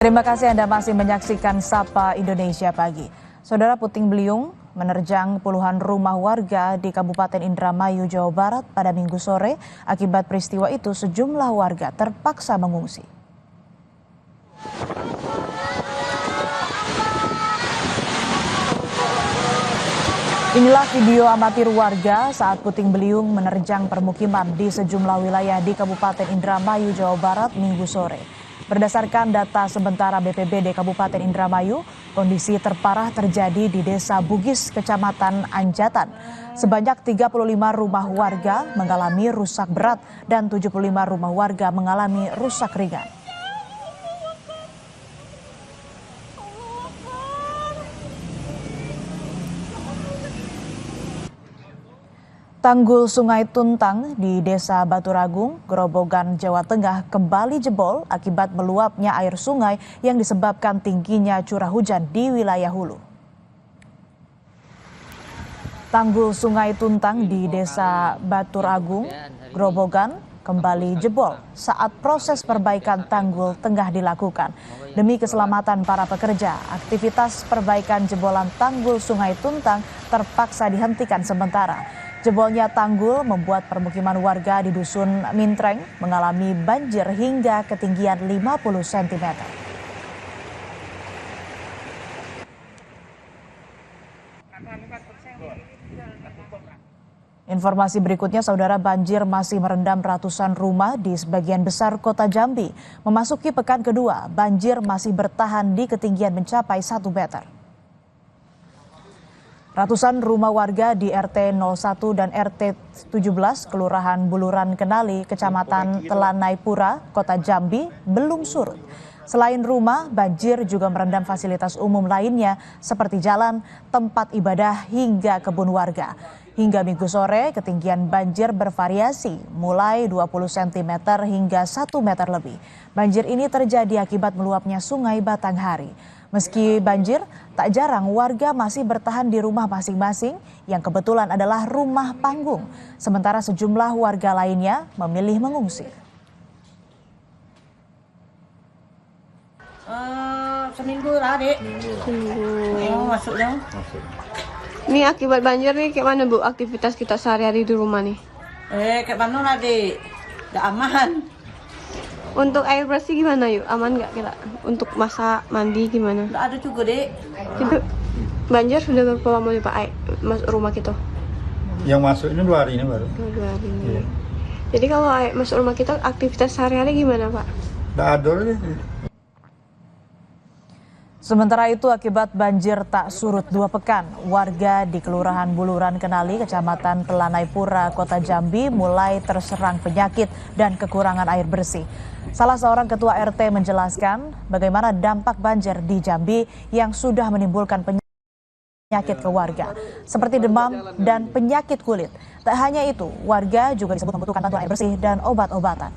Terima kasih Anda masih menyaksikan Sapa Indonesia Pagi. Saudara, puting beliung menerjang puluhan rumah warga di Kabupaten Indramayu, Jawa Barat pada Minggu sore. Akibat peristiwa itu sejumlah warga terpaksa mengungsi. Inilah video amatir warga saat puting beliung menerjang permukiman di sejumlah wilayah di Kabupaten Indramayu, Jawa Barat Minggu sore. Berdasarkan data sementara BPBD Kabupaten Indramayu, kondisi terparah terjadi di Desa Bugis, Kecamatan Anjatan. Sebanyak 35 rumah warga mengalami rusak berat dan 75 rumah warga mengalami rusak ringan. Tanggul Sungai Tuntang di Desa Baturagung, Grobogan, Jawa Tengah kembali jebol akibat meluapnya air sungai yang disebabkan tingginya curah hujan di wilayah hulu. Tanggul Sungai Tuntang di Desa Baturagung, Grobogan kembali jebol saat proses perbaikan tanggul tengah dilakukan. Demi keselamatan para pekerja, aktivitas perbaikan jebolan Tanggul Sungai Tuntang terpaksa dihentikan sementara. Jebolnya tanggul membuat permukiman warga di Dusun Mintreng mengalami banjir hingga ketinggian 50 cm. Informasi berikutnya, saudara, banjir masih merendam ratusan rumah di sebagian besar kota Jambi. Memasuki pekan kedua, banjir masih bertahan di ketinggian mencapai 1 meter. Ratusan rumah warga di RT 01 dan RT 17 Kelurahan Buluran Kenali, Kecamatan Telanaipura, Kota Jambi belum surut. Selain rumah, banjir juga merendam fasilitas umum lainnya seperti jalan, tempat ibadah hingga kebun warga. Hingga Minggu sore, ketinggian banjir bervariasi mulai 20 cm hingga 1 meter lebih. Banjir ini terjadi akibat meluapnya Sungai Batanghari. Meski banjir, tak jarang warga masih bertahan di rumah masing-masing yang kebetulan adalah rumah panggung. Sementara sejumlah warga lainnya memilih mengungsi. Seminggu lah, Dek. Oh, masuk dong. Ini akibat banjir nih, kayak mana Bu aktivitas kita sehari-hari di rumah nih? Kayak mana lah, Dek? Gak aman. Untuk air bersih gimana yuk? Aman nggak kita? Untuk masak, mandi gimana? Gak ada juga, Dek. Itu banjir sudah berapa lama nih Pak air masuk rumah kita? Yang masuk ini 2 hari ini baru. 2 hari ini. Iya. Jadi kalau air masuk rumah kita, aktivitas sehari-hari gimana Pak? Nggak ada deh. Sementara itu, akibat banjir tak surut 2 pekan, warga di Kelurahan Buluran Kenali, Kecamatan Telanaipura, Kota Jambi mulai terserang penyakit dan kekurangan air bersih. Salah seorang ketua RT menjelaskan bagaimana dampak banjir di Jambi yang sudah menimbulkan penyakit ke warga, seperti demam dan penyakit kulit. Tak hanya itu, warga juga disebut membutuhkan bantuan air bersih dan obat-obatan.